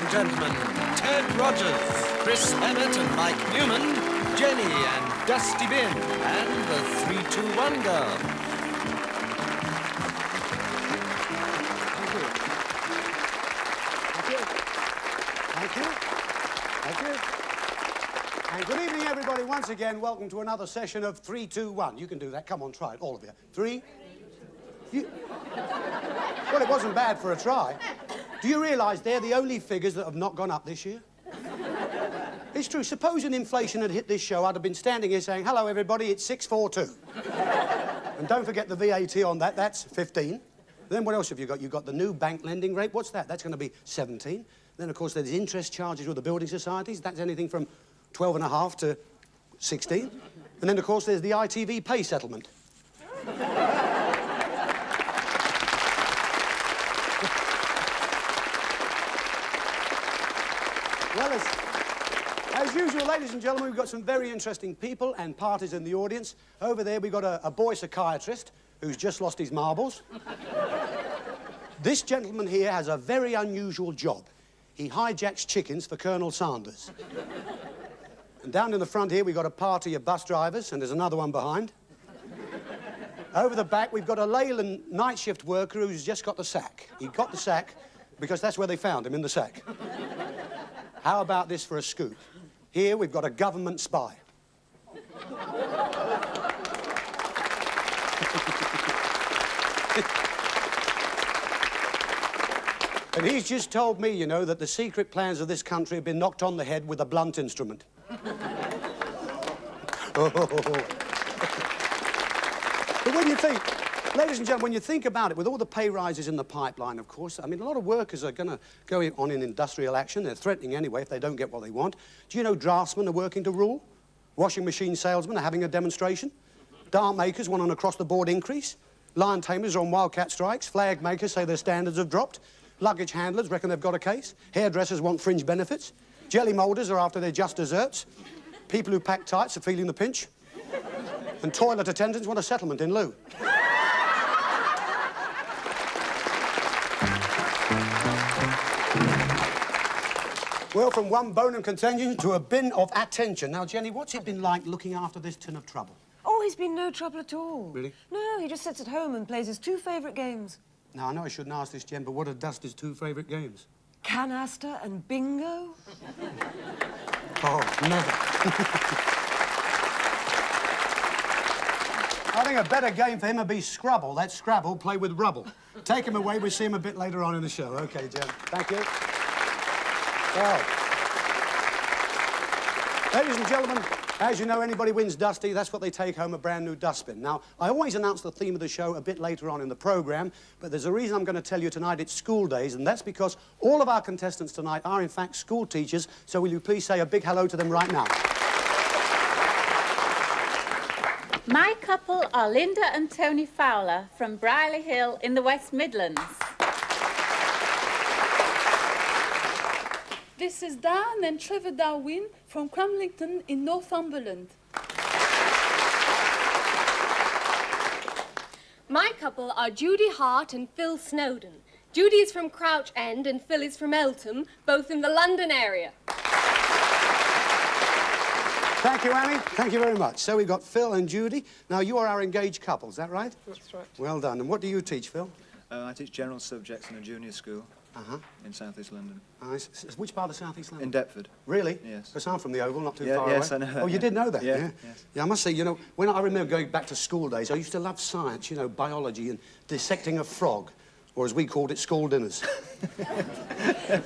and gentlemen, Ted Rogers, Chris Emmett and Mike Newman, Jenny and Dusty Bin, and the 321 Girl. Thank you. Thank you. And good evening, everybody. Once again, welcome to another session of 321. You can do that. Come on, try it, all of you. 3. Well, it wasn't bad for a try. Do you realise they're the only figures that have not gone up this year? It's true. Supposing inflation had hit this show, I'd have been standing here saying, hello, everybody, it's 642. And don't forget the VAT on that. That's 15. Then what else have you got? You've got the new bank lending rate. What's that? That's going to be 17. Then, of course, there's interest charges with the building societies. That's anything from 12.5 to 16. And then, of course, there's the ITV pay settlement. Well, as usual, ladies and gentlemen, we've got some very interesting people and parties in the audience. Over there, we've got a boy psychiatrist who's just lost his marbles. This gentleman here has a very unusual job. He hijacks chickens for Colonel Sanders. And down in the front here, we've got a party of bus drivers, and there's another one behind. Over the back, we've got a Leyland night shift worker who's just got the sack. He got the sack because that's where they found him, in the sack. How about this for a scoop? Here, we've got a government spy. And he's just told me, you know, that the secret plans of this country have been knocked on the head with a blunt instrument. But when you think, ladies and gentlemen, when you think about it, with all the pay rises in the pipeline, of course, I mean, a lot of workers are going to go on in industrial action. They're threatening anyway if they don't get what they want. Do you know draftsmen are working to rule? Washing machine salesmen are having a demonstration. Dart makers want an across-the-board increase. Lion tamers are on wildcat strikes. Flag makers say their standards have dropped. Luggage handlers reckon they've got a case. Hairdressers want fringe benefits. Jelly moulders are after their just desserts. People who pack tights are feeling the pinch. And toilet attendants want a settlement in lieu. Well, from one bone of contention to a bin of attention. Now, Jenny, what's it been like looking after this tin of trouble? Oh, he's been no trouble at all. Really? No, he just sits at home and plays his 2 favourite games. Now, I know I shouldn't ask this, Jen, but what are Dusty's 2 favourite games? Canaster and bingo. Oh, never. I think a better game for him would be Scrabble. That's Scrabble, play with rubble. Take him away, we'll see him a bit later on in the show. OK, Jen, thank you. Well, ladies and gentlemen, as you know, anybody wins Dusty, that's what they take home, a brand new dustbin. Now, I always announce the theme of the show a bit later on in the programme, but there's a reason I'm going to tell you tonight it's school days, and that's because all of our contestants tonight are, in fact, school teachers, so will you please say a big hello to them right now? My couple are Linda and Tony Fowler from Brierley Hill in the West Midlands. This is Dan and Trevor Darwin from Cramlington in Northumberland. My couple are Judy Hart and Phil Snowden. Judy is from Crouch End and Phil is from Eltham, both in the London area. Thank you, Annie. Thank you very much. So we've got Phil and Judy. Now, you are our engaged couple, is that right? That's right. Well done. And what do you teach, Phil? I teach general subjects in a junior school in South East London. Which part of South East London? In Deptford. Really? Yes. Because I'm from the Oval, not too far yes, away. I know that. Oh, you did know that? Yeah. Yes. Yeah, I must say, you know, when I remember going back to school days, I used to love science, you know, biology and dissecting a frog, or as we called it, school dinners. And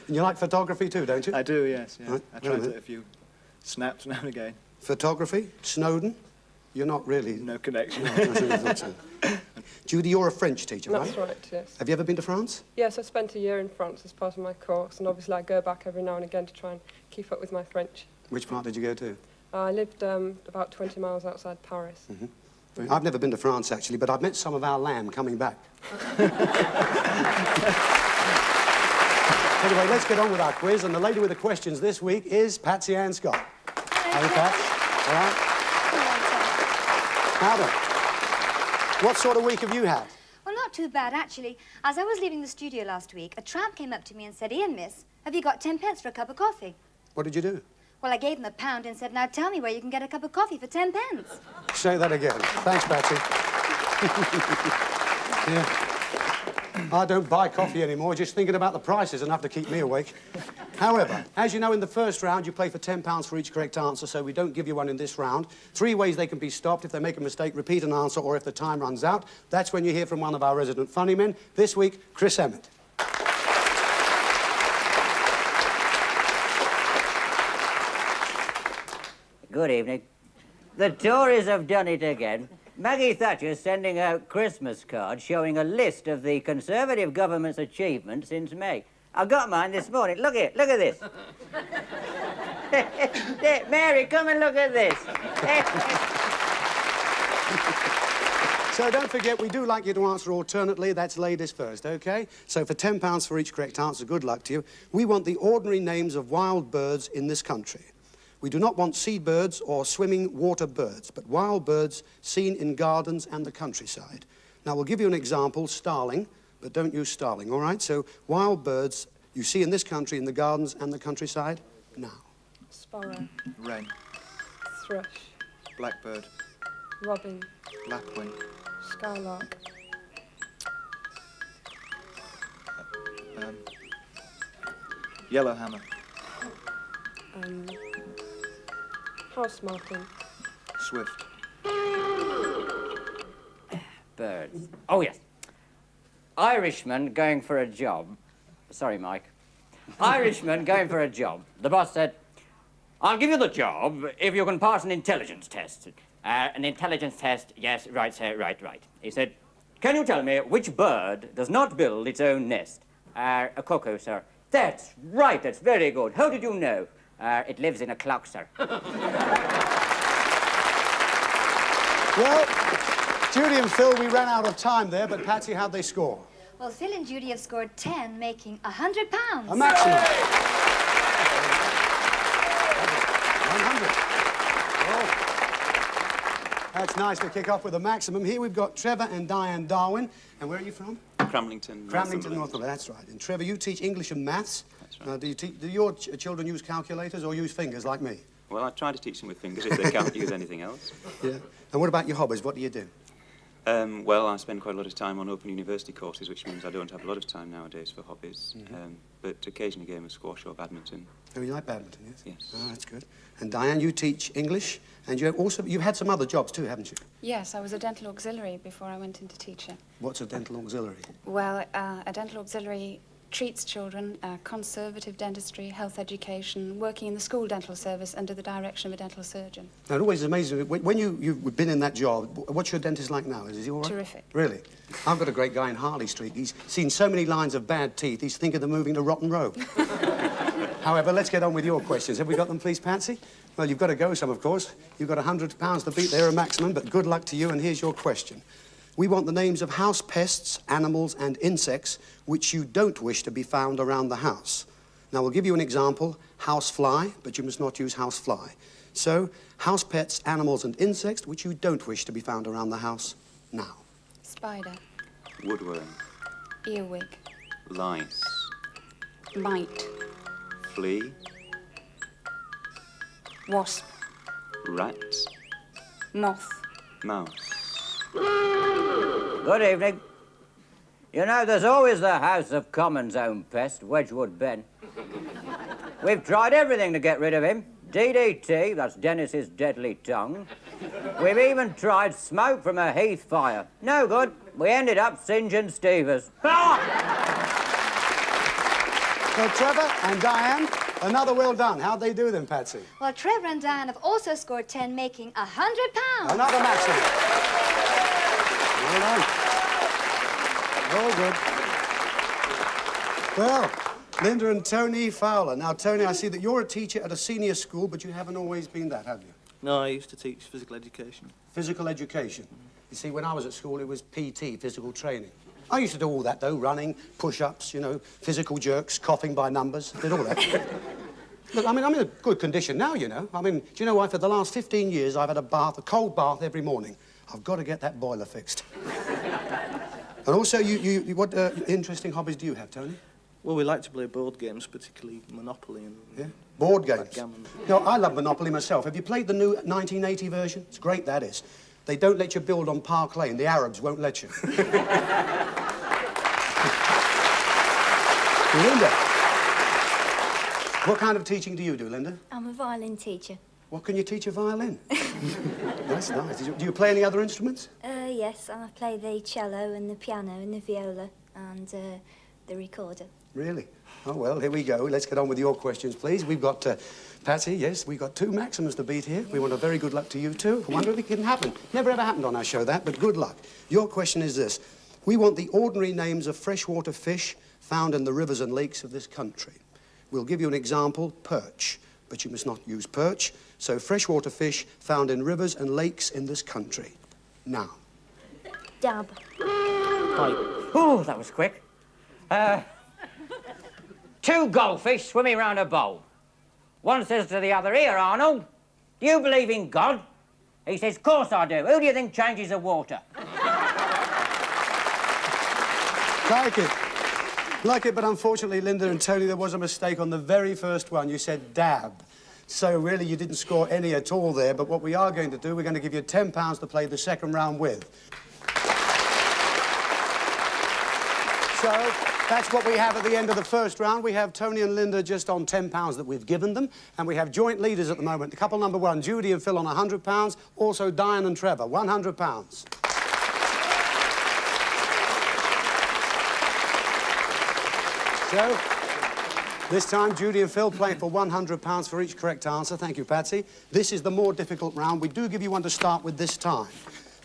you like photography too, don't you? I do, yes. Yeah. Right. I try to take a few snaps now and again. Photography? Snowden? You're not really... No connection. No, I thought so. Judy, you're a French teacher, right? That's right, yes. Have you ever been to France? Yes, I spent a year in France as part of my course, and obviously I go back every now and again to try and keep up with my French. Which part did you go to? I lived about 20 miles outside Paris. Mm-hmm. I've never been to France, actually, but I've met some of our lamb coming back. Anyway, let's get on with our quiz, and the lady with the questions this week is Patsy Ann Scott. Hello, Pat. All right. Now then, what sort of week have you had? Well, not too bad, actually. As I was leaving the studio last week, a tramp came up to me and said, "Ian, miss, Have you got 10 pence for a cup of coffee? What did you do? Well, I gave him £1 and said, now tell me where you can get a cup of coffee for 10 pence. Say that again. Thanks, Patsy. Yeah. I don't buy coffee anymore. Just thinking about the price is enough to keep me awake. However, as you know, in the first round, you play for £10 for each correct answer, so we don't give you one in this round. 3 ways they can be stopped. If they make a mistake, repeat an answer, or if the time runs out. That's when you hear from one of our resident funny men. This week, Chris Emmett. Good evening. The Tories have done it again. Maggie Thatcher's sending out Christmas cards showing a list of the Conservative government's achievements since May. I got mine this morning. Look at this. Mary, come and look at this. So don't forget, we do like you to answer alternately. That's ladies first, OK? So for £10 for each correct answer, good luck to you. We want the ordinary names of wild birds in this country. We do not want seabirds or swimming water birds, but wild birds seen in gardens and the countryside. Now, we'll give you an example, starling, but don't use starling, all right? So wild birds you see in this country in the gardens and the countryside now. Sparrow. Wren. Thrush. Blackbird. Robin. Lapwing. Skylark. Yellowhammer. House martin. Swift. Birds. Oh, yes. Irishman going for a job. Sorry, Mike. Irishman going for a job. The boss said, I'll give you the job if you can pass an intelligence test. An intelligence test, yes, right, sir, right. He said, can you tell me which bird does not build its own nest? A cuckoo, sir. That's right, that's very good. How did you know? It lives in a clock, sir. Well, Judy and Phil, we ran out of time there, but Patsy, how'd they score? Well, Phil and Judy have scored 10, making £100. A maximum. 100. Oh. That's nice to kick off with a maximum. Here we've got Trevor and Diane Darwin. And where are you from? Cramlington. Cramlington, Northumberland, that's right. And Trevor, you teach English and maths. That's right. Do your children use calculators or use fingers like me? Well, I try to teach them with fingers if they can't use anything else. Yeah. And what about your hobbies? What do you do? Well, I spend quite a lot of time on Open University courses, which means I don't have a lot of time nowadays for hobbies. But occasionally a game of squash or badminton. Oh, you like badminton, yes? Yes. Oh, that's good. And Diane, you teach English, and you've had some other jobs too, haven't you? Yes, I was a dental auxiliary before I went into teaching. What's a dental auxiliary? Well, a dental auxiliary treats children, conservative dentistry, health education, working in the school dental service under the direction of a dental surgeon. Now, it always amazes me, when you've been in that job, what's your dentist like now? Is he all right? Terrific. Really? I've got a great guy in Harley Street. He's seen so many lines of bad teeth, he's thinking of moving to Rotten Row. However, let's get on with your questions. Have we got them, please, Patsy? Well, you've got to go some, of course. You've got £100 to beat. They're a maximum, but good luck to you, and here's your question. We want the names of house pests, animals, and insects which you don't wish to be found around the house. Now, we'll give you an example, house fly, but you must not use house fly. So, house pets, animals, and insects which you don't wish to be found around the house now. Spider. Woodworm. Earwig. Lice. Mite. Flea. Wasp. Rat. Moth. Mouse. Good evening. You know, there's always the House of Commons' own pest, Wedgwood Ben. We've tried everything to get rid of him. DDT, that's Dennis's deadly tongue. We've even tried smoke from a heath fire. No good. We ended up singeing Stevers. So, Trevor and Diane, another well done. How'd they do then, Patsy? Well, Trevor and Diane have also scored 10, making £100. Another maximum. Well done. All good. Well, Linda and Tony Fowler. Now, Tony, I see that you're a teacher at a senior school, but you haven't always been that, have you? No, I used to teach physical education. Physical education. You see, when I was at school, it was PT, physical training. I used to do all that, though, running, push-ups, you know, physical jerks, coughing by numbers, did all that. Look, I mean, I'm in a good condition now, you know. I mean, do you know why? For the last 15 years, I've had a cold bath every morning. I've got to get that boiler fixed. And also, what interesting hobbies do you have, Tony? Well, we like to play board games, particularly Monopoly and Board games. backgammon. No, I love Monopoly myself. Have you played the new 1980 version? It's great, that is. They don't let you build on Park Lane. The Arabs won't let you. Linda, what kind of teaching do you do, Linda? I'm a violin teacher. What can you teach a violin? That's nice. Do you play any other instruments? Yes, and I play the cello and the piano and the viola and the recorder. Really? Oh, well, here we go. Let's get on with your questions, please. We've got Patsy, yes, we've got 2 maximums to beat here. We want a very good luck to you, too. I wonder if it can happen. Never ever happened on our show, that, but good luck. Your question is this. We want the ordinary names of freshwater fish found in the rivers and lakes of this country. We'll give you an example, perch, but you must not use perch. So freshwater fish found in rivers and lakes in this country. Now. Dab. Oh, that was quick. 2 goldfish swimming around a bowl. One says to the other, "Here, Arnold, do you believe in God?" He says, "Of course I do. Who do you think changes the water?" Like it, but unfortunately, Linda and Tony, there was a mistake on the very first one. You said dab. So really, you didn't score any at all there, but what we are going to do, we're going to give you £10 to play the second round with. So that's what we have at the end of the first round. We have Tony and Linda just on £10 that we've given them, and we have joint leaders at the moment. Couple number 1, Judy and Phil on £100, also Diane and Trevor, £100. So, this time, Judy and Phil playing for £100 for each correct answer. Thank you, Patsy. This is the more difficult round. We do give you one to start with this time.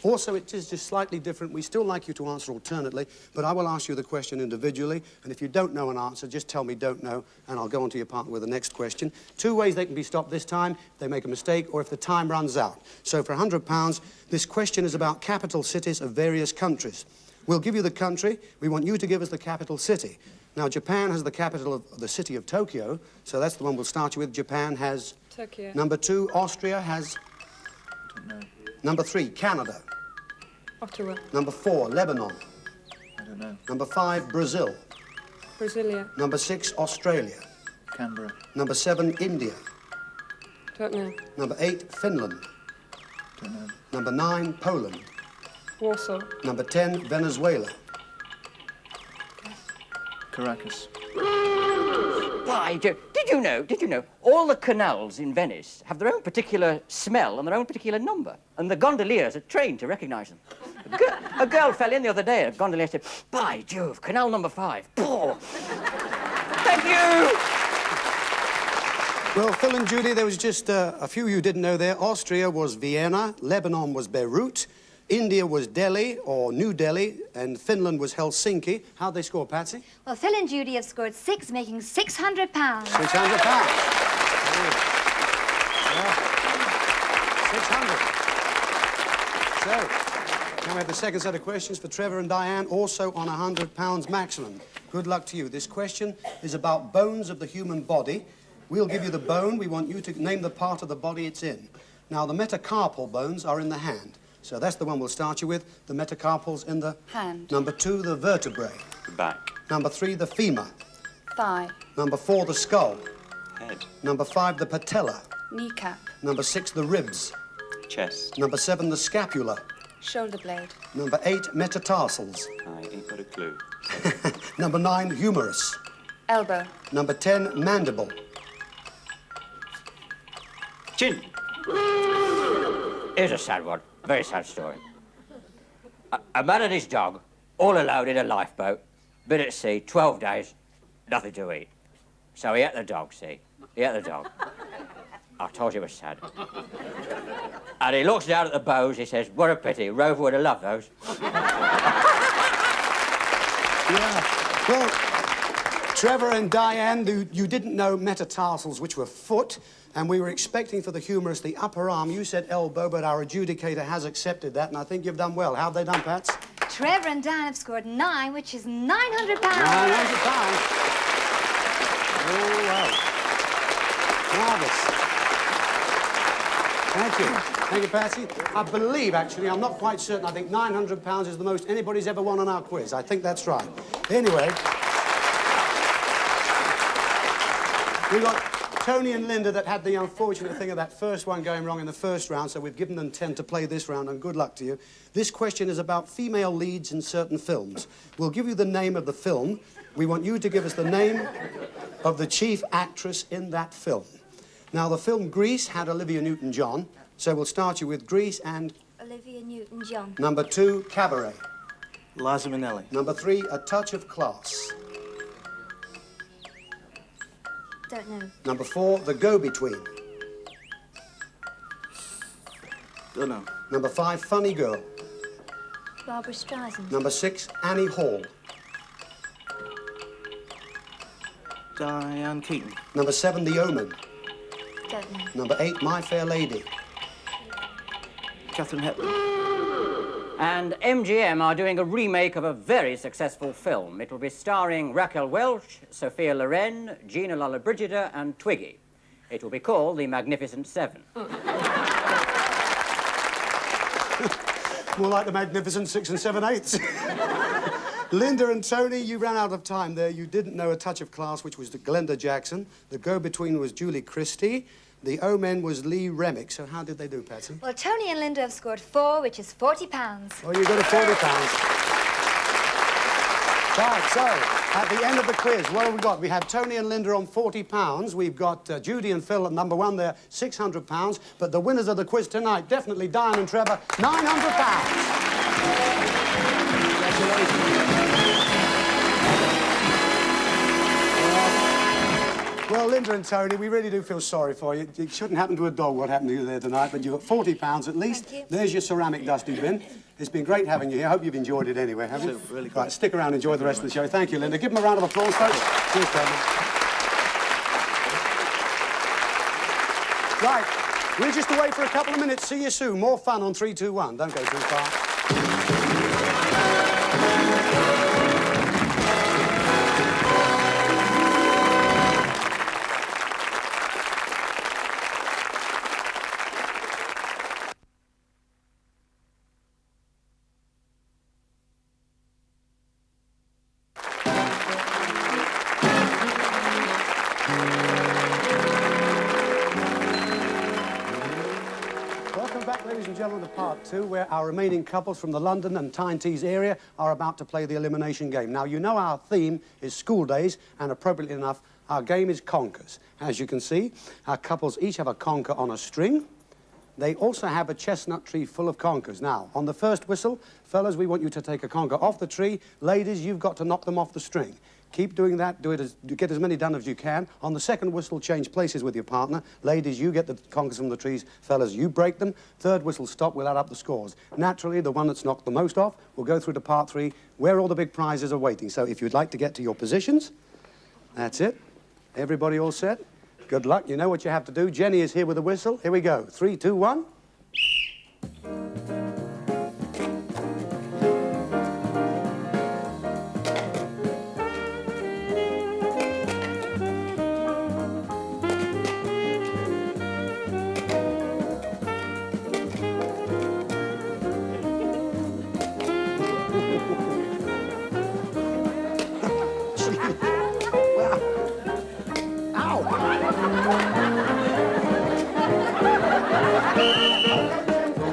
Also, it is just slightly different. We still like you to answer alternately, but I will ask you the question individually, and if you don't know an answer, just tell me don't know, and I'll go on to your partner with the next question. 2 ways they can be stopped this time, if they make a mistake or if the time runs out. So for £100, this question is about capital cities of various countries. We'll give you the country. We want you to give us the capital city. Now, Japan has the capital of the city of Tokyo, so that's the one we'll start you with. Japan has... Tokyo. Number 2, Austria has... I don't know. Number 3, Canada. Ottawa. Number 4, Lebanon. I don't know. Number 5, Brazil. Brasilia. Number 6, Australia. Canberra. Number 7, India. Don't know. Number 8, Finland. Don't know. Number 9, Poland. Warsaw. Number 10, Venezuela. Caracas. By Jove, did you know, all the canals in Venice have their own particular smell and their own particular number, and the gondoliers are trained to recognise them. A girl fell in the other day, and a gondolier said, "By Jove, canal number 5. Poor." Thank you! Well, Phil and Judy, there was just a few you didn't know there. Austria was Vienna, Lebanon was Beirut, India was Delhi, or New Delhi, and Finland was Helsinki. How'd they score, Patsy? Well, Phil and Judy have scored 6, making £600. £600. 600. So, now we have the second set of questions for Trevor and Diane, also on £100 maximum. Good luck to you. This question is about bones of the human body. We'll give you the bone. We want you to name the part of the body it's in. Now, the metacarpal bones are in the hand. So that's the one we'll start you with. The metacarpals in the... Hand. Number 2, the vertebrae. The back. Number 3, the femur. Thigh. Number 4, the skull. Head. Number 5, the patella. Kneecap. Number 6, the ribs. Chest. Number 7, the scapula. Shoulder blade. Number 8, metatarsals. I ain't got a clue. Number 9, humerus. Elbow. Number 10, mandible. Chin. Here's a sad one. Very sad story. A man and his dog, all alone in a lifeboat, been at sea 12 days, nothing to eat. So he ate the dog, see? He ate the dog. I told you it was sad. And he looks down at the bows, he says, "What a pity, Rover would have loved those." Yeah. Well, Trevor and Diane, you didn't know metatarsals, which were foot, and we were expecting for the humerus the upper arm. You said elbow, but our adjudicator has accepted that, and I think you've done well. How've they done, Pats? Trevor and Diane have scored 9, which is £900. £900. Oh, wow. Marvellous. Thank you. Thank you, Patsy. I believe, actually, I'm not quite certain, I think £900 is the most anybody's ever won on our quiz. I think that's right. Anyway, We got Tony and Linda that had the unfortunate thing of that first one going wrong in the first round, so we've given them 10 to play this round, and good luck to you. This question is about female leads in certain films. We'll give you the name of the film. We want you to give us the name of the chief actress in that film. Now, the film Grease had Olivia Newton-John, so we'll start you with Grease and... Olivia Newton-John. Number 2, Cabaret. Liza Minnelli. Number 3, A Touch of Class. Don't know. Number 4, The Go-Between. Don't know. Number 5, Funny Girl. Barbara Streisand. Number 6, Annie Hall. Diane Keaton. Number 7, The Omen. Don't know. Number 8, My Fair Lady. Catherine Hepburn. And MGM are doing a remake of a very successful film. It will be starring Raquel Welch, Sophia Loren, Gina Lollobrigida, and Twiggy. It will be called The Magnificent Seven. More like The Magnificent 6 7/8. Linda and Tony, you ran out of time there. You didn't know A Touch of Class, which was Glenda Jackson. The Go-Between was Julie Christie. The O-Men was Lee Remick. So how did they do, Patsy? Well, Tony and Linda have scored 4, which is £40. Oh, you got a £40. Right, so, at the end of the quiz, what have we got? We have Tony and Linda on £40. We've got Judy and Phil at number 1 there, £600. But the winners of the quiz tonight, definitely Diane and Trevor, £900. Congratulations. Well, Linda and Tony, we really do feel sorry for you. It shouldn't happen to a dog what happened to you there tonight, but you've got £40 at least. Thank you. There's your ceramic dusty bin. It's been great having you here. I hope you've enjoyed it anyway, haven't you? Really good. Right, stick around and enjoy the rest of the show. Thank you, Linda. Give them a round of applause, folks. Cheers, Trevor. Right, we're just away for a couple of minutes. See you soon. More fun on 3, 2, 1. Don't go too far. Ladies and gentlemen, to part 2, where our remaining couples from the London and Tyne Tees area are about to play the elimination game. Now, you know our theme is school days, and appropriately enough, our game is conkers. As you can see, our couples each have a conker on a string. They also have a chestnut tree full of conkers. Now, on the first whistle, fellas, we want you to take a conker off the tree. Ladies, you've got to knock them off the string. Keep doing that. Get as many done as you can. On the second whistle, change places with your partner. Ladies, you get the conkers from the trees. Fellas, you break them. Third whistle, stop. We'll add up the scores. Naturally, the one that's knocked the most off will go through to part 3, where all the big prizes are waiting. So if you'd like to get to your positions, that's it. Everybody all set? Good luck. You know what you have to do. Jenny is here with a whistle. Here we go. 3, 2, 1.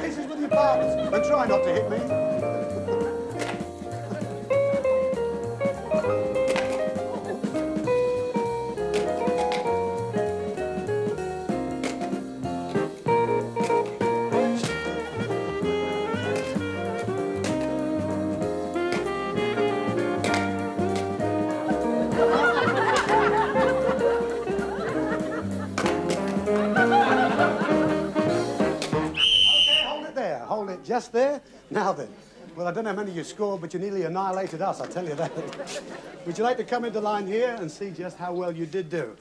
Places with your partners, and try not to hit me. Just there? Now then. Well, I don't know how many you scored, but you nearly annihilated us, I'll tell you that. Would you like to come into line here and see just how well you did do?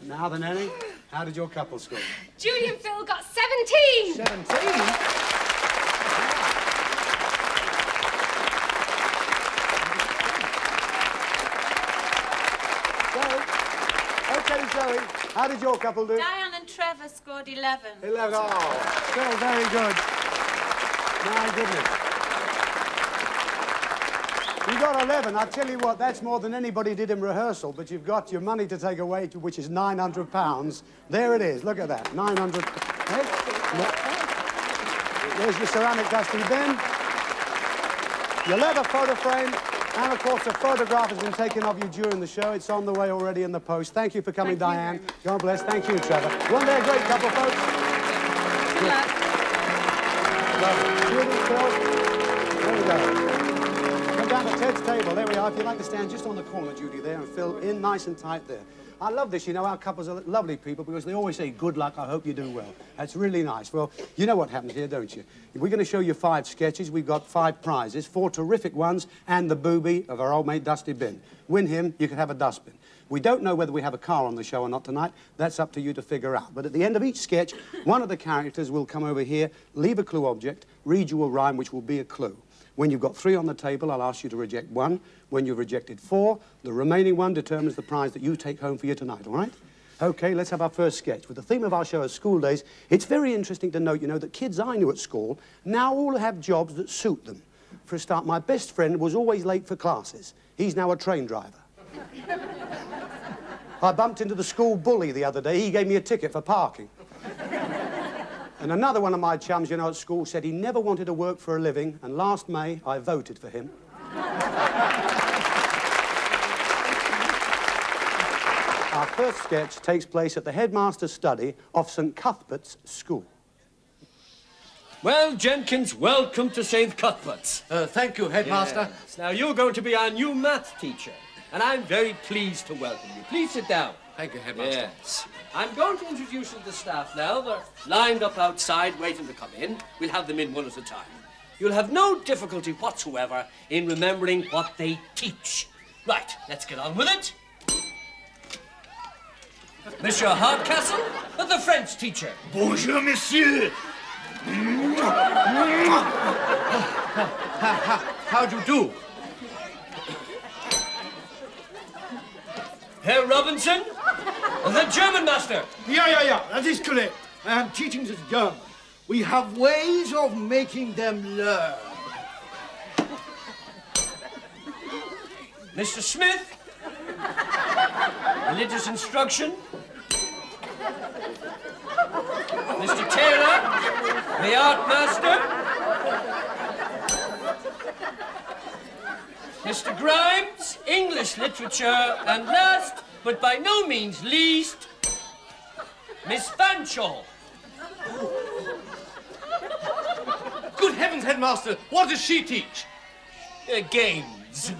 Now then, Annie, how did your couple score? Judy and Phil got 17. 17? Okay, Zoe, how did your couple do? Diane and Trevor scored 11. 11, oh, still very good. My goodness. You got 11. I tell you what, that's more than anybody did in rehearsal, but you've got your money to take away, which is £900. There it is. Look at that. 900. Hey? There's your ceramic dusty bin. Your leather photo frame. And, of course, a photograph has been taken of you during the show. It's on the way already in the post. Thank you for coming, Diane. God bless. Thank you, Trevor. Weren't they a great couple, folks? Good luck. Judy, Phil. There we go. Come down to Ted's table. There we are. If you'd like to stand just on the corner, Judy, there, and Phil in nice and tight there. I love this. You know, our couples are lovely people because they always say, good luck, I hope you do well. That's really nice. Well, you know what happens here, don't you? We're going to show you 5 sketches. We've got 5 prizes, 4 terrific ones, and the booby of our old mate Dusty Bin. Win him, you can have a dustbin. We don't know whether we have a car on the show or not tonight. That's up to you to figure out. But at the end of each sketch, one of the characters will come over here, leave a clue object, read you a rhyme, which will be a clue. When you've got 3 on the table, I'll ask you to reject 1. When you've rejected 4, the remaining 1 determines the prize that you take home for you tonight, all right? OK, let's have our first sketch. With the theme of our show is school days, it's very interesting to note, you know, that kids I knew at school now all have jobs that suit them. For a start, my best friend was always late for classes. He's now a train driver. I bumped into the school bully the other day. He gave me a ticket for parking. And another one of my chums, you know, at school said he never wanted to work for a living, and last May, I voted for him. Our first sketch takes place at the headmaster's study of St. Cuthbert's School. Well, Jenkins, welcome to St. Cuthbert's. Thank you, Headmaster. Yes. Now, you're going to be our new math teacher, and I'm very pleased to welcome you. Please sit down. Thank you, Headmaster. Yes. I'm going to introduce you to the staff now. They're lined up outside, waiting to come in. We'll have them in one at a time. You'll have no difficulty whatsoever in remembering what they teach. Right, let's get on with it. Monsieur Hardcastle, the French teacher. Bonjour, monsieur. How do you do? Herr Robinson, the German master. Yeah, that is correct. I am teaching the German. We have ways of making them learn. Mr. Smith, religious instruction. Mr. Taylor, the art master. Mr. Grimes, English literature. And last, but by no means least, Miss Fanshawe. Good heavens, Headmaster, what does she teach? Games.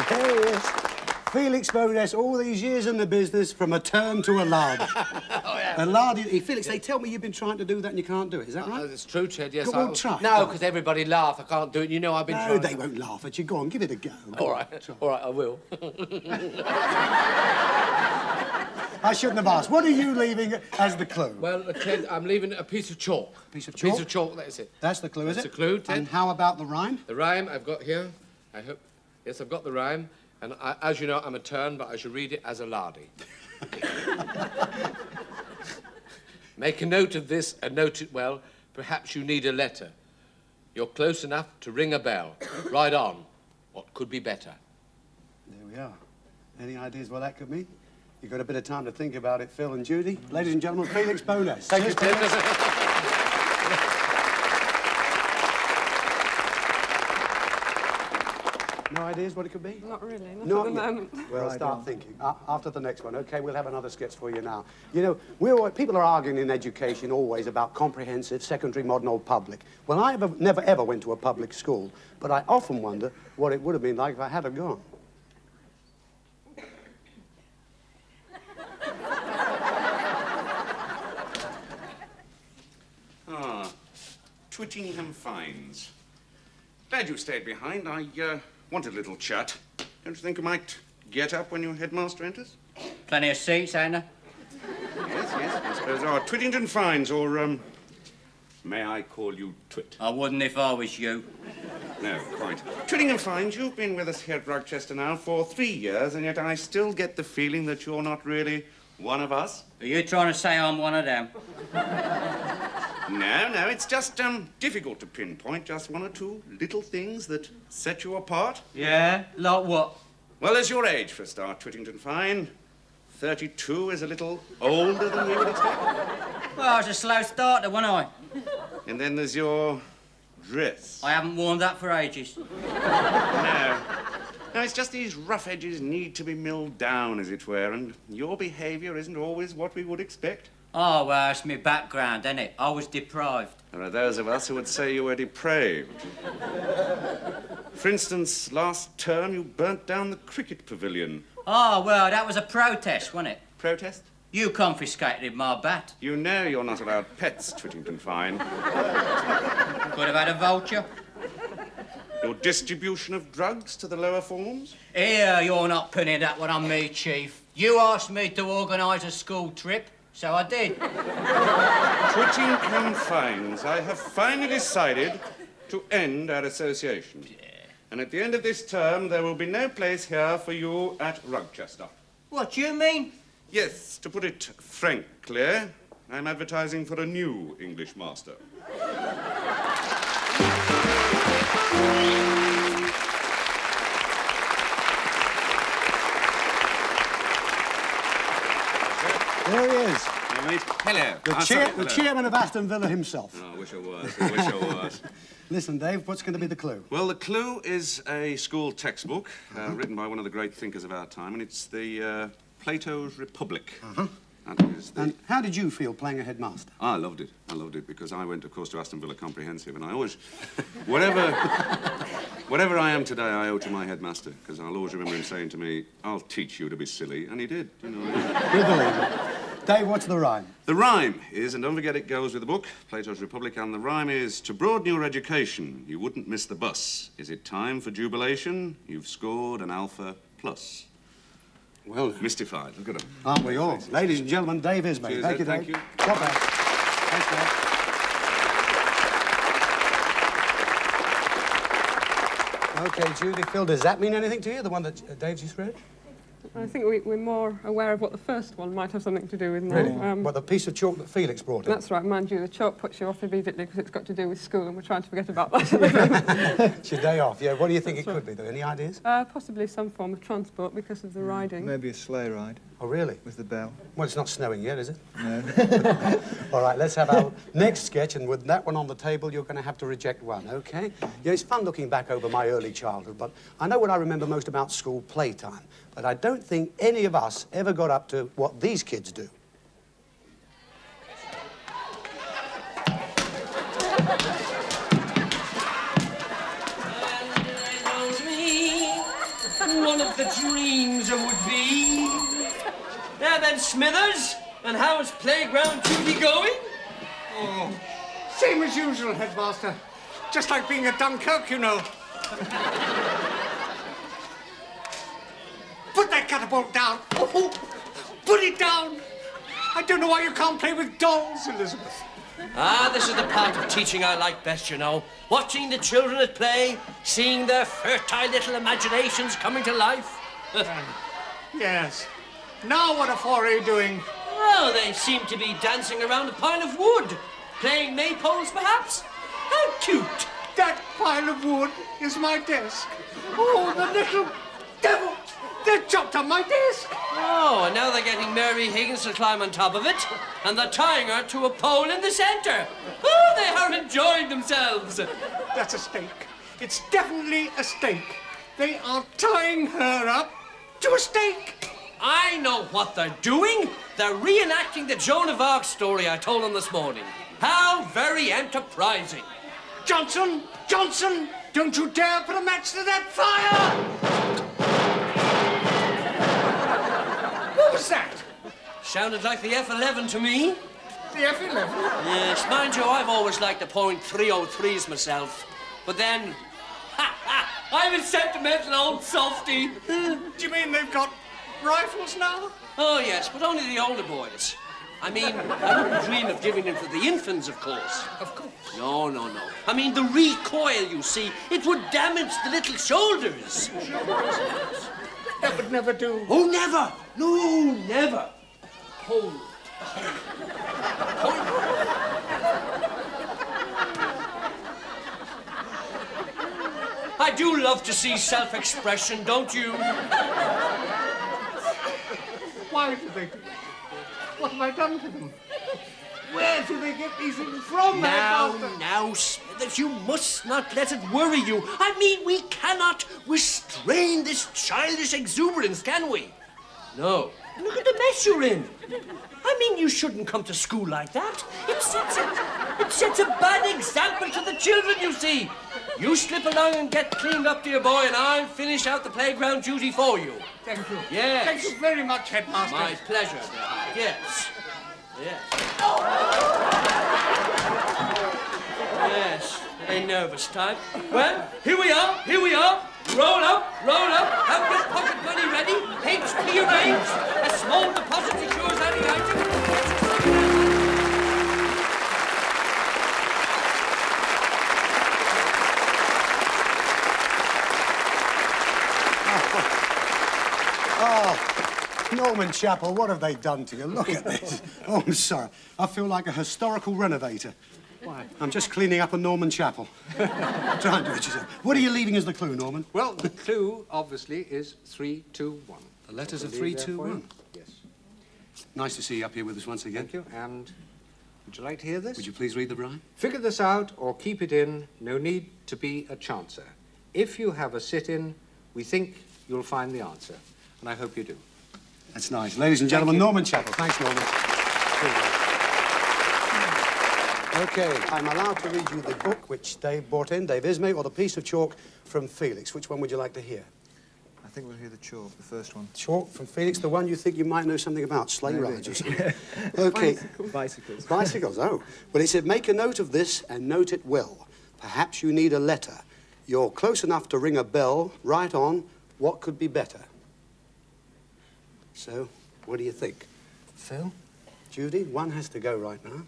There he is. Felix Bodes, all these years in the business, from a turn to a lard. A lard, Felix, they tell me you've been trying to do that and you can't do it. Is that right? That's true, Ted, yes. Go on, try. No, because everybody laugh. I can't do it. You know I've been trying. No, they won't laugh at you. Go on, give it a go. All right, I will. I shouldn't have asked. What are you leaving as the clue? Well, Ted, I'm leaving a piece of chalk. Piece of chalk? Piece of chalk, that's it. That's the clue, is it? That's the clue, Ted. And how about the rhyme? The rhyme I've got here. I hope... Yes, I've got the rhyme. And as you know, I'm a turn, but I should read it as a lardy. Make a note of this and note it well. Perhaps you need a letter. You're close enough to ring a bell. Ride on. What could be better? There we are. Any ideas what that could mean? You've got a bit of time to think about it, Phil and Judy. Ladies and gentlemen, Felix Bodes. Thank you, Ted. No ideas what it could be? Not really, Not at the yet. moment. Well, start thinking. After the next one, OK? We'll have another sketch for you now. You know, people are arguing in education always about comprehensive, secondary, modern, or public. Well, I never, ever went to a public school, but I often wonder what it would have been like if I had have gone. Twittingham Fines. Glad you stayed behind. I wanted a little chat. Don't you think you might get up when your headmaster enters? Plenty of seats, ain't there? Yes, I suppose there are. Twittington Fines, or, may I call you Twit? I wouldn't if I was you. No, quite. Trittingham finds you've been with us here at Rochester now for 3 years, and yet I still get the feeling that you're not really one of us. Are you trying to say I'm one of them? No, it's just difficult to pinpoint just one or two little things that set you apart. Yeah? Like what? Well, there's your age for a start, Twittington Fine. 32 is a little older than we would expect. Well, I was a slow starter, wasn't I? And then there's your dress. I haven't worn that for ages. No, it's just these rough edges need to be milled down, as it were, and your behaviour isn't always what we would expect. Oh, well, it's my background, isn't it? I was deprived. There are those of us who would say you were depraved. For instance, last term you burnt down the cricket pavilion. Oh, well, that was a protest, wasn't it? Protest? You confiscated my bat. You know you're not allowed pets, Twittington Fine. Could have had a vulture. Your distribution of drugs to the lower forms? Here, you're not pinning that one on me, Chief. You asked me to organise a school trip, so I did. Twittington Fines, I have finally decided to end our association. Yeah. And at the end of this term, there will be no place here for you at Rochester. What do you mean? Yes, to put it frankly, I'm advertising for a new English master. There he is. Hello, mate. Hello. The chairman of Aston Villa himself. Oh, I wish I was. Listen, Dave, what's going to be the clue? Well, the clue is a school textbook written by one of the great thinkers of our time, and it's the Plato's Republic. And how did you feel playing a headmaster? I loved it. I loved it because I went, of course, to Aston Villa Comprehensive, and I always, whatever I am today, I owe to my headmaster, because I'll always remember him saying to me, "I'll teach you to be silly," and he did. You know. You believe it. Dave, what's the rhyme? The rhyme is, and don't forget it goes with the book, Plato's Republic, and the rhyme is, to broaden your education, you wouldn't miss the bus. Is it time for jubilation? You've scored an Alpha Plus. Well, mystified. Look at him. Aren't we all? Ladies and gentlemen, Dave Ismay. Cheers, Thank you, Dave. thank you. God bless. Thanks, Dave. OK, Judy, Phil, does that mean anything to you, the one that Dave's just read? I think we're more aware of what the first one might have something to do with now. Really? What, the piece of chalk that Felix brought in? That's right, mind you, the chalk puts you off immediately because it's got to do with school and we're trying to forget about that. It's your day off, yeah. What do you think it could be, though? Any ideas? Possibly some form of transport because of the riding. Maybe a sleigh ride. Oh, really? With the bell. Well, it's not snowing yet, is it? No. All right, let's have our next sketch, and with that one on the table, you're going to have to reject one, OK? Yeah, it's fun looking back over my early childhood, but I know what I remember most about school playtime, but I don't think any of us ever got up to what these kids do. And one of the dreams it would be. Now then, Smithers, and how's playground duty going? Oh, same as usual, Headmaster. Just like being at Dunkirk, you know. Put that catapult down. Oh, put it down. I don't know why you can't play with dolls, Elizabeth. Ah, this is the part of teaching I like best, you know. Watching the children at play, seeing their fertile little imaginations coming to life. Yes. Now what for are you doing? Oh, they seem to be dancing around a pile of wood. Playing maypoles, perhaps? How cute. That pile of wood is my desk. Oh, the little devil. They've chopped up my desk. Oh, and now they're getting Mary Higgins to climb on top of it, and they're tying her to a pole in the centre. Oh, they are enjoying themselves. That's a stake. It's definitely a stake. They are tying her up to a stake. I know what they're doing. They're reenacting the Joan of Arc story I told them this morning. How very enterprising. Johnson! Johnson! Don't you dare put a match to that fire! What was that? Sounded like the F-11 to me. The F-11? Yes, mind you, I've always liked the .303s myself. But then, I'm a sentimental old softy. Do you mean they've got rifles now? Oh, yes, but only the older boys. I mean, I wouldn't dream of giving it for the infants, of course. Of course. No, no, no. I mean, the recoil, you see, it would damage the little shoulders. That would never do. Oh, never. No, never. Hold. I do love to see self-expression, don't you? Why do they do that? What have I done to them? Where do they get these things from, Now, Smithers, you must not let it worry you. I mean, we cannot restrain this childish exuberance, can we? No. Look at the mess you're in. I mean, you shouldn't come to school like that. It sets a bad example to the children, you see. You slip along and get cleaned up, dear boy, and I'll finish out the playground duty for you. Thank you. Yes. Thank you very much, Headmaster. My pleasure, dear heart. Yes. Yes. Yes. A nervous type. Well, here we are. Roll up. Have your pocket money ready. HP arranged. A small deposit secures any item. Oh, Norman Chapel, what have they done to you? Look at this. Oh, I'm sorry. I feel like a historical renovator. Why? I'm just cleaning up a Norman Chapel. Try and do it yourself. What are you leaving as the clue, Norman? Well, the clue, obviously, is 3, 2, 1. The letters are 3, 2, 1. Yes. Nice to see you up here with us once again. Thank you. And would you like to hear this? Would you please read the rhyme? Figure this out or keep it in. No need to be a chancer. If you have a sit-in, we think you'll find the answer. And I hope you do. That's nice. Ladies and gentlemen, Norman Chapel. Thanks, Norman. Okay, I'm allowed to read you the book which Dave brought in, Dave Ismay, or the piece of chalk from Felix. Which one would you like to hear? I think we'll hear the chalk, the first one. Chalk from Felix, the one you think you might know something about, sleigh rides or something. Okay. Bicycles. Bicycles, oh. Well, it said, make a note of this and note it well. Perhaps you need a letter. You're close enough to ring a bell. Write on, what could be better? So, what do you think? Phil? Judy, one has to go right now.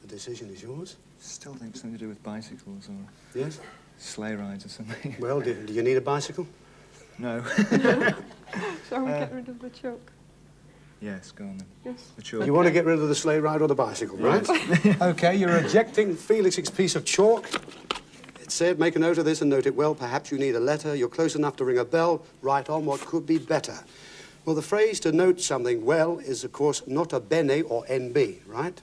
The decision is yours. Still think something to do with bicycles or... Yes? Sleigh rides or something. Well, do you need a bicycle? No. Shall we get rid of the chalk? Yes, go on then. Yes. The chalk. You want to get rid of the sleigh ride or the bicycle, right? Okay, you're rejecting Felix's piece of chalk. It said, make a note of this and note it well. Perhaps you need a letter. You're close enough to ring a bell. Write on what could be better. Well, the phrase to note something well is, of course, nota bene or NB, right?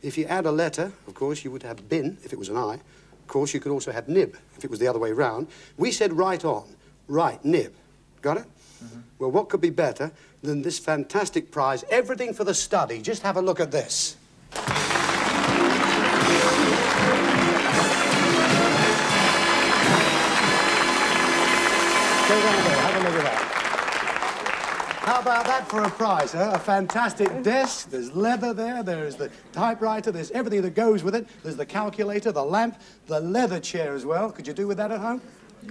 If you add a letter, of course, you would have bin, if it was an I. Of course, you could also have nib, if it was the other way round. We said write on. Right, nib. Got it? Mm-hmm. Well, what could be better than this fantastic prize? Everything for the study. Just have a look at this. Go down there, have a look at that. How about that for a prize, huh? A fantastic desk, there's leather there, there's the typewriter, there's everything that goes with it. There's the calculator, the lamp, the leather chair as well. Could you do with that at home?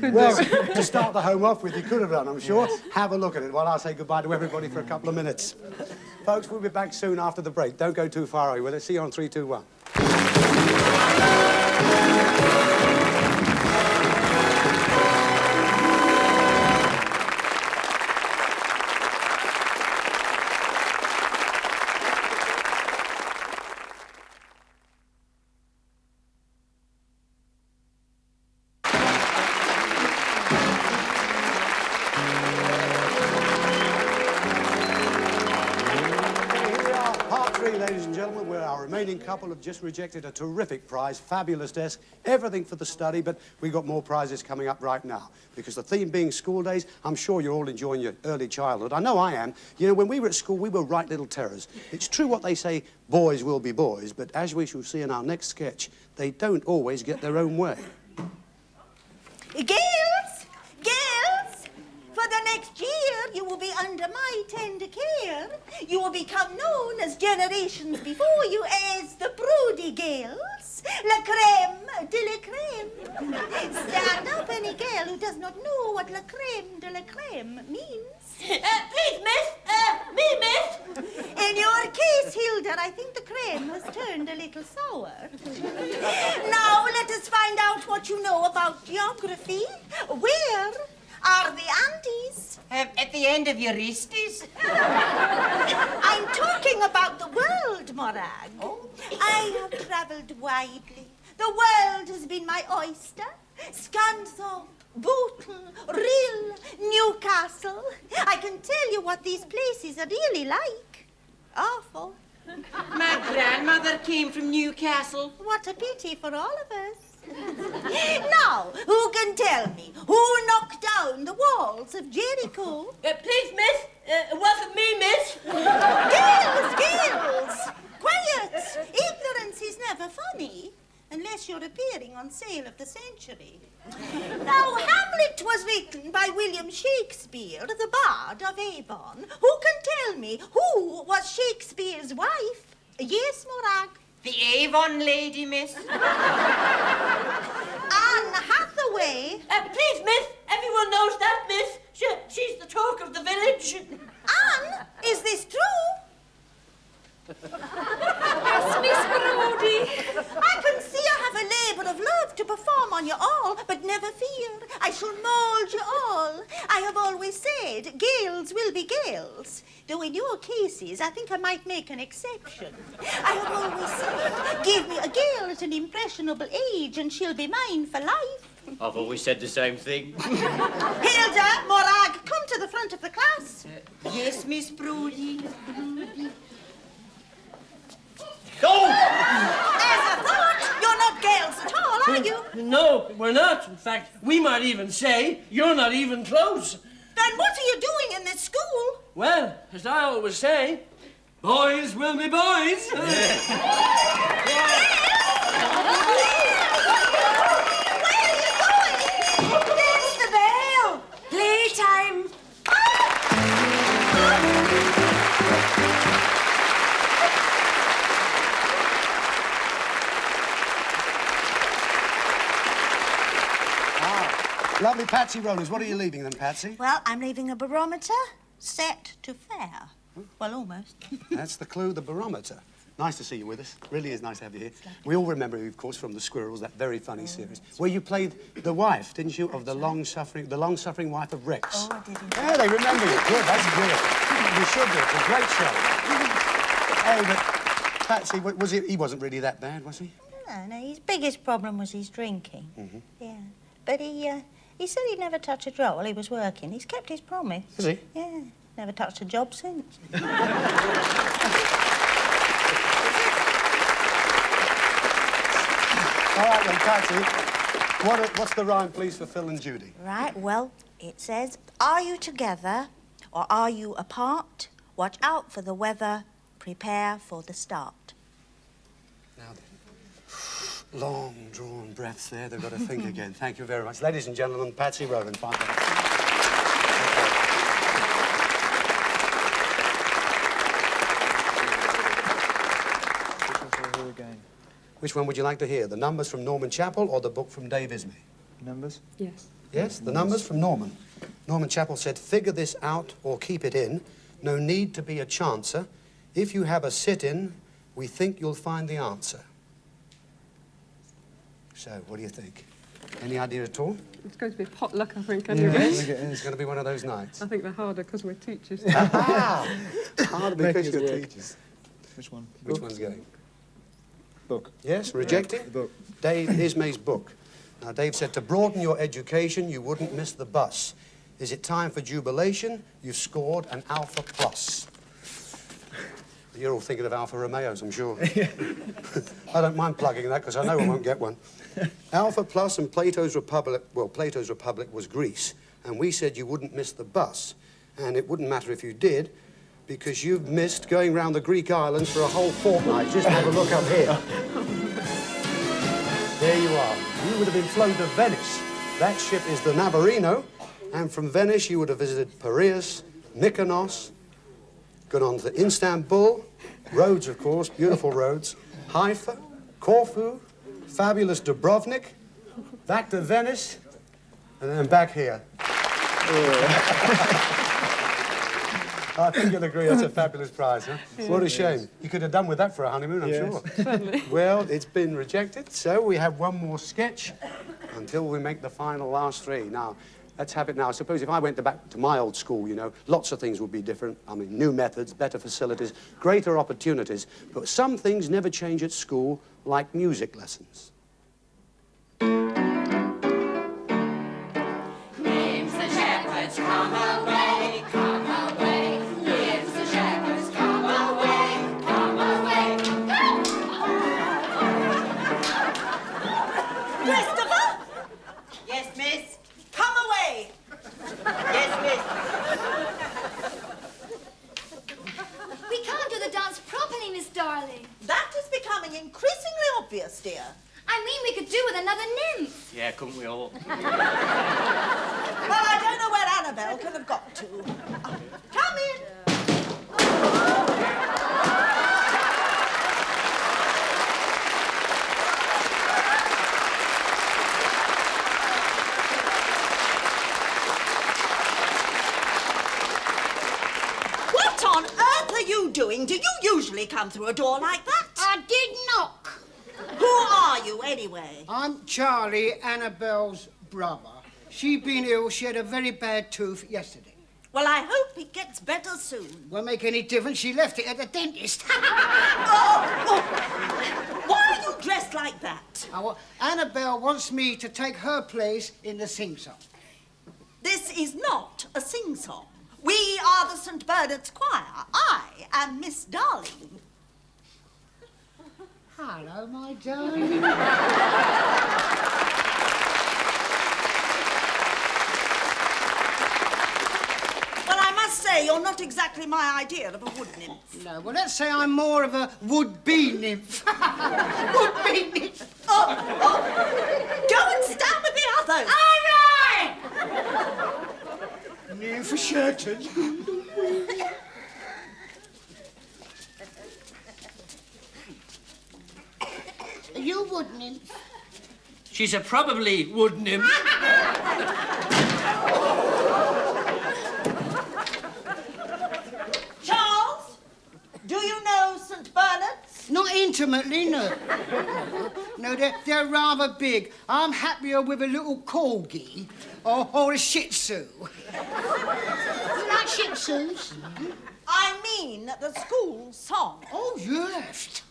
Well, to start the home off with, you could have done, I'm sure. Yes. Have a look at it while I say goodbye to everybody for a couple of minutes. Folks, we'll be back soon after the break. Don't go too far away with it. See you on 3, 2, 1. Ladies and gentlemen, where our remaining couple have just rejected a terrific prize, fabulous desk, everything for the study, but we've got more prizes coming up right now. Because the theme being school days, I'm sure you're all enjoying your early childhood. I know I am. You know, when we were at school, we were right little terrors. It's true what they say, boys will be boys, but as we shall see in our next sketch, they don't always get their own way. Girls! Girls! For the next year, you will be under my tender care. You will become known as generations before you as the Broody girls. La crème de la crème. Stand up, any girl who does not know what la crème de la crème means. Please, miss. Me, miss. In your case, Hilda, I think the creme has turned a little sour. Now, let us find out what you know about geography. Where are the Andes? At the end of your wristies. I'm talking about the world, Morag. I have travelled widely. The world has been my oyster. Scunthorpe, Bootle, Rhyl, Newcastle. I can tell you what these places are really like. Awful. My grandmother came from Newcastle. What a pity for all of us. Now, who can tell me who knocked down the walls of Jericho? Please, miss. It wasn't me, miss. Girls! Quiet! Ignorance is never funny. Unless you're appearing on Sale of the Century. Now, Hamlet was written by William Shakespeare, the Bard of Avon. Who can tell me who was Shakespeare's wife? Yes, Morag? The Avon lady, miss. Anne Hathaway. Please, miss. Everyone knows that, miss. She's the talk of the village. Anne, is this true? Yes, Miss Brodie. I can see I have a labour of love to perform on you all, but never fear, I shall mould you all. I have always said Gales will be Gales, though in your cases I think I might make an exception. I have always said, give me a Gale at an impressionable age and she'll be mine for life. I've always said the same thing. Hilda, Morag, come to the front of the class. Yes, Miss Brodie. Go! As I thought, you're not Gales at all, are you? No, we're not. In fact, we might even say you're not even close. Then what are you doing in this school? Well, as I always say, boys will be boys. Where are you going? There's the bell. Playtime. Lovely Patsy Rollers. What are you leaving them, Patsy? Well, I'm leaving a barometer set to fair. Well, almost. That's the clue, the barometer. Nice to see you with us. Really is nice to have you here. We all remember you, of course, from The Squirrels, that very funny series, where you played the wife, didn't you, of the long-suffering wife of Rex. Oh, I did. Yeah, they remember you. Good, that's good. You should do. It's a great show. Hey, but Patsy, he wasn't really that bad, was he? No, his biggest problem was his drinking. Mm-hmm. Yeah. But he said he'd never touch a drop while he was working. He's kept his promise. Has he? Yeah. Never touched a job since. All right, then, Patsy. What's the rhyme, please, for Phil and Judy? Right, well, it says, are you together or are you apart? Watch out for the weather, prepare for the start. Now then. Long, drawn breaths there. They've got to think again. Thank you very much. Ladies and gentlemen, Patsy Rowland, 5 minutes. Which one would you like to hear? The numbers from Norman Chappell or the book from Dave Ismay? Numbers? Yes. Yes, the numbers from Norman. Norman Chappell said, figure this out or keep it in. No need to be a chancer. If you have a sit-in, we think you'll find the answer. So, what do you think? Any idea at all? It's going to be potluck, I think, Yeah, anyway. it's going to be one of those nights. I think they're harder because we're teachers. Harder because you're work. teachers. Which one? Which one's going? Book. Yes, rejecting? The book. Dave Ismay's book. Now, Dave said, to broaden your education, you wouldn't miss the bus. Is it time for jubilation? You've scored an Alpha Plus. You're all thinking of Alfa Romeos, I'm sure. I don't mind plugging that because I know I won't get one. Alpha Plus and Plato's Republic, well, Plato's Republic was Greece, and we said you wouldn't miss the bus. And it wouldn't matter if you did, because you've missed going round the Greek islands for a whole fortnight. Just have a look up here. There you are. You would have been flown to Venice. That ship is the Navarino, and from Venice you would have visited Piraeus, Mykonos, gone on to Istanbul, Rhodes, of course, beautiful Rhodes, Haifa, Corfu, fabulous Dubrovnik, back to Venice, and then back here. I think you'll agree that's a fabulous prize, huh? What a shame. You could have done with that for a honeymoon, I'm sure. Well, it's been rejected, so we have one more sketch until we make the final last three. Now, let's have it now. I suppose if I went back to my old school, you know, lots of things would be different. I mean, new methods, better facilities, greater opportunities. But some things never change at school, like music lessons. Names the shepherds, come away, come away. Names the shepherds, come away, come away. Christopher? Yes, miss. Come away. Yes, miss. We can't do the dance properly, Miss Darling. That is becoming increasingly obvious, dear. I mean, we could do with another nymph. Yeah, couldn't we all? Well, I don't know where Annabelle could have got to. Come in. What on earth are you doing? Do you usually come through a door like that? I did knock. Who are you, anyway? I'm Charlie, Annabelle's brother. She been ill. She had a very bad tooth yesterday. Well, I hope it gets better soon. Won't make any difference. She left it at the dentist. Why are you dressed like that? Annabelle wants me to take her place in the sing-song. This is not a sing-song. We are the St. Bernard's Choir. I am Miss Darling. Hello, my darling. Well, I must say, you're not exactly my idea of a wood nymph. No, well, let's say I'm more of a would-be nymph. Would-be nymph. Go and stand with the others. All right! Nymph for certain. Are you wood nymph? She's a probably wood nymph. Charles, do you know St. Bernard's? Not intimately, no. No, they're rather big. I'm happier with a little corgi or a shih tzu. You like shih tzus? I mean the school song. Oh, yes.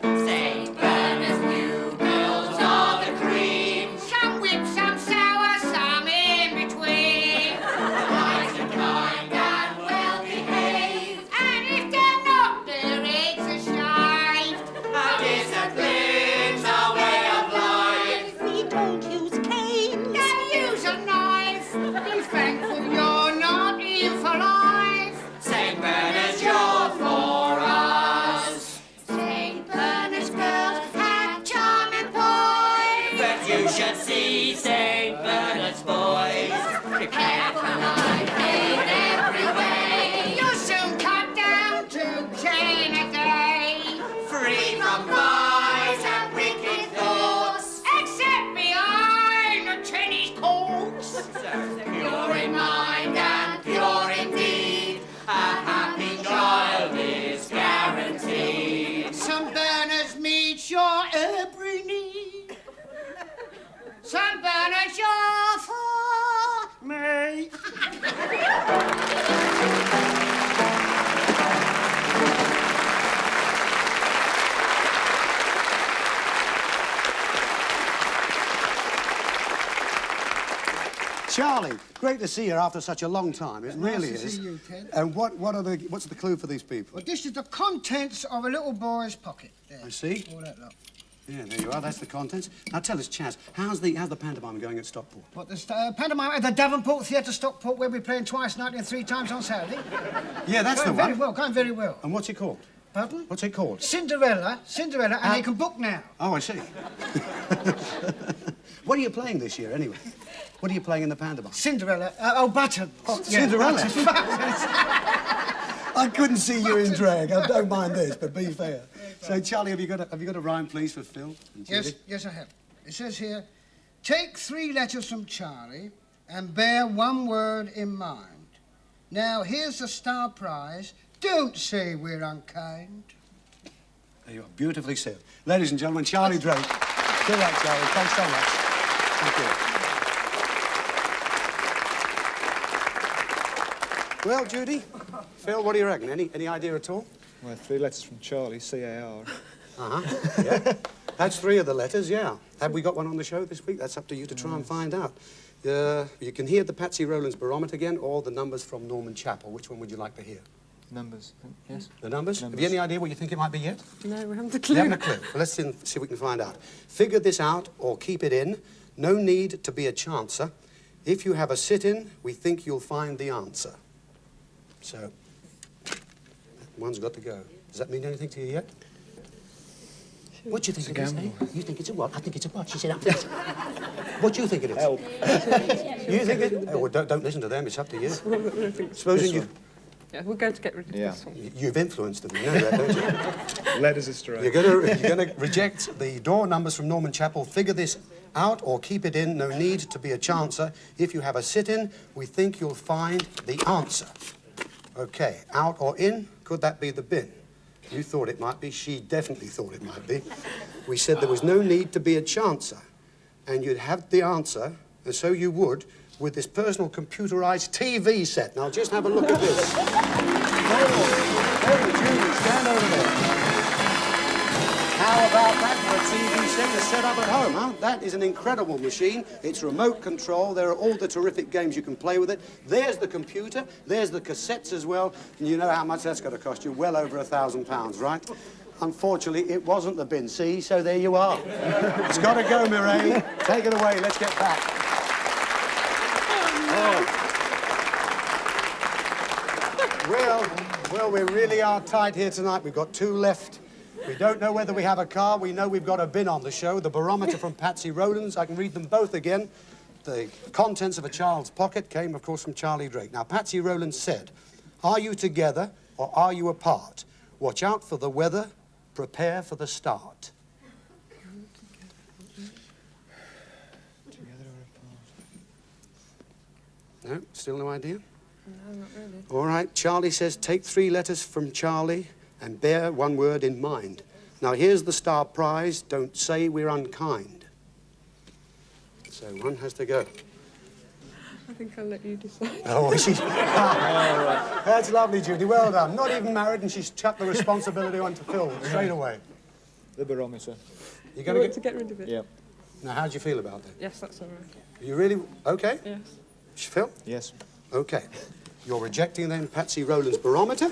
St. Bernard's pupils are the cream. Some whip, some sour, some in between. Nice and kind and well behaved. And if they're not, their eggs are shaved. Our discipline's our way of life. We don't use canes. Don't use a knife. Be thankful you're not in for life. St. Bernard's, you're for us. St. Bernard's girls have charming boys. But you should see St. Bernard's boys. Prepare for life in every way. You'll soon cut down to 10 a day. Free from vice and wicked thoughts. Except behind the tennis courts. Pure in mind and pure indeed. A happy child is guaranteed. St. Bernard's meets your every need. St. Bernard's your for me. Charlie, great to see you after such a long time. It really Nice to is. see you, Ted. And what's the clue for these people? Well, this is the contents of a little boy's pocket. There. I see. All that lot. Yeah, there you are. That's the contents. Now tell us, Chaz, how's the pantomime going at Stockport? What, the pantomime at the Davenport Theatre, Stockport, where we're playing twice nightly and 3 times on Saturday? Yeah, that's going the one. Very well, going very well. And what's it called? Pardon? What's it called? Cinderella, and they can book now. Oh, I see. What are you playing this year, anyway? What are you playing in the pantomime? Cinderella. Buttons. Oh, Cinderella? Buttons. I couldn't see you in drag. I don't mind this, but be fair. So, Charlie, have you got a rhyme, please, for Phil? And Judy? Yes, I have. It says here, take 3 letters from Charlie and bear 1 word in mind. Now, here's the star prize. Don't say we're unkind. There you are, beautifully said. Ladies and gentlemen, Charlie Drake. Good luck, Charlie. Thanks so much. Thank you. Well, Judy, Phil, what do you reckon? Any idea at all? Well, 3 letters from Charlie, C-A-R. Uh-huh, yeah. That's 3 of the letters, yeah. Have we got one on the show this week? That's up to you to try and find out. You can hear the Patsy Rowland's barometer again, or the numbers from Norman Chapel. Which one would you like to hear? Numbers, yes. The numbers? Have you any idea what you think it might be yet? No, we haven't a clue. You haven't a clue. Well, let's see if we can find out. Figure this out or keep it in. No need to be a chancer. If you have a sit-in, we think you'll find the answer. So, one's got to go. Does that mean anything to you yet? What do you think it is? You think it's a what? I think it's a what? She said, what do you think it is? Help. You think it? Oh, well, don't listen to them. It's up to you. Supposing you... Yeah, we're going to get rid of this one. You've influenced them, you know that, don't you? Led us astray. You're going to reject the door numbers from Norman Chapel. Figure this out or keep it in. No need to be a chancer. If you have a sit-in, we think you'll find the answer. Okay, out or in? Could that be the bin? You thought it might be. She definitely thought it might be. We said there was no need to be a chancer. And you'd have the answer, and so you would, with this personal computerized TV set. Now, just have a look at this. Hey, Judy, stand over there. How about that for a TV set to set up at home, huh? That is an incredible machine. It's remote control. There are all the terrific games you can play with it. There's the computer. There's the cassettes as well. And you know how much that's going to cost you. Well over £1,000, right? Unfortunately, it wasn't the bin, see? So there you are. It's got to go, Mireille. Take it away. Let's get back. Oh. Well, we really are tight here tonight. We've got 2 left. We don't know whether we have a car. We know we've got a bin on the show. The barometer from Patsy Rowland's. I can read them both again. The contents of a child's pocket came, of course, from Charlie Drake. Now, Patsy Rowland said, are you together or are you apart? Watch out for the weather. Prepare for the start. Together or apart? No? Still no idea? No, not really. All right. Charlie says, take 3 letters from Charlie and bear 1 word in mind. Now, here's the star prize. Don't say we're unkind. So 1 has to go. I think I'll let you decide. Oh, she's... All right. That's lovely, Judy. Well done. Not even married, and she's chucked the responsibility onto Phil straight away. The barometer. You're going to get rid of it? Yeah. Now, how do you feel about that? Yes, that's all right. Are you really... okay? Yes. Phil? Yes. Okay. You're rejecting, then, Patsy Rowland's barometer.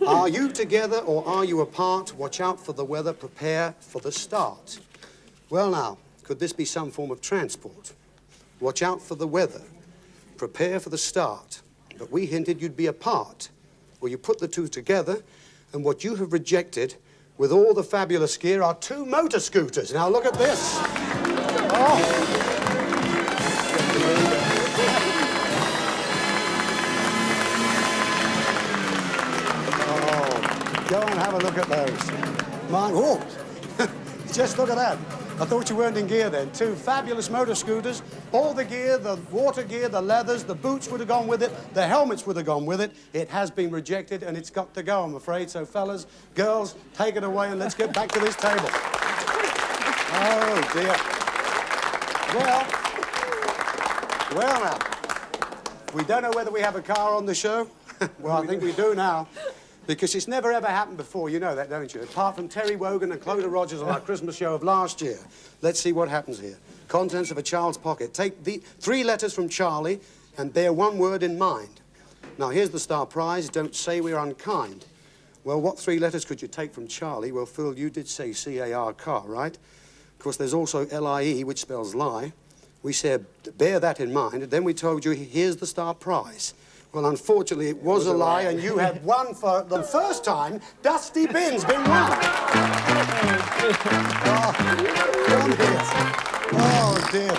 Are you together or are you apart? Watch out for the weather. Prepare for the start. Well, now, could this be some form of transport? Watch out for the weather. Prepare for the start. But we hinted you'd be apart. Well, you put the 2 together, and what you have rejected, with all the fabulous gear, are 2 motor scooters. Now, look at this. Oh. Go and have a look at those. Mine, oh, just look at that. I thought you weren't in gear then. 2 fabulous motor scooters. All the gear, the water gear, the leathers, the boots would have gone with it, the helmets would have gone with it. It has been rejected and it's got to go, I'm afraid. So, fellas, girls, take it away and let's get back to this table. Oh, dear. Well now, we don't know whether we have a car on the show. Well, I think we do now. Because it's never ever happened before, you know that, don't you? Apart from Terry Wogan and Clodagh Rogers on our Christmas show of last year. Let's see what happens here. Contents of a child's pocket. Take the 3 letters from Charlie and bear 1 word in mind. Now, here's the star prize. Don't say we're unkind. Well, what 3 letters could you take from Charlie? Well, Phil, you did say C-A-R, car, right? Of course, there's also L-I-E, which spells lie. We said bear that in mind, and then we told you here's the star prize. Well, unfortunately, it was a lie, and you have won for the first time. Dusty Bin's been won. Oh, dear.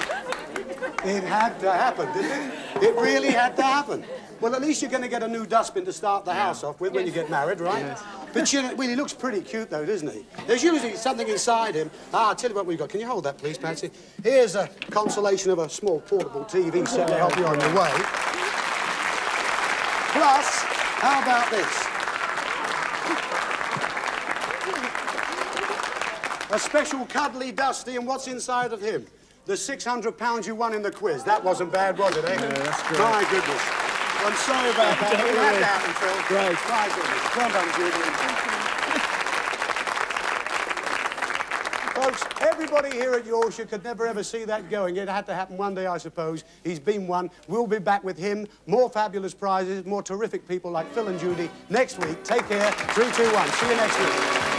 It had to happen, didn't it? It really had to happen. Well, at least you're going to get a new dustbin to start the house off with when you get married, right? Yes. But you know, well, he looks pretty cute, though, doesn't he? There's usually something inside him. I'll tell you what we've got. Can you hold that, please, Patsy? Here's a consolation of a small portable TV set to help you on your way. Plus, how about this? A special cuddly Dusty, and what's inside of him? The £600 you won in the quiz. That wasn't bad, was it, eh? Yeah, that's great. My goodness. I'm sorry about that. Don't It had worry. to happen, Phil. Great. My goodness. Well done, Judy. Folks, everybody here at Yorkshire could never ever see that going. It had to happen one day, I suppose. He's been one. We'll be back with him. More fabulous prizes, more terrific people like Phil and Judy next week. Take care. 3, 2, 1. See you next week.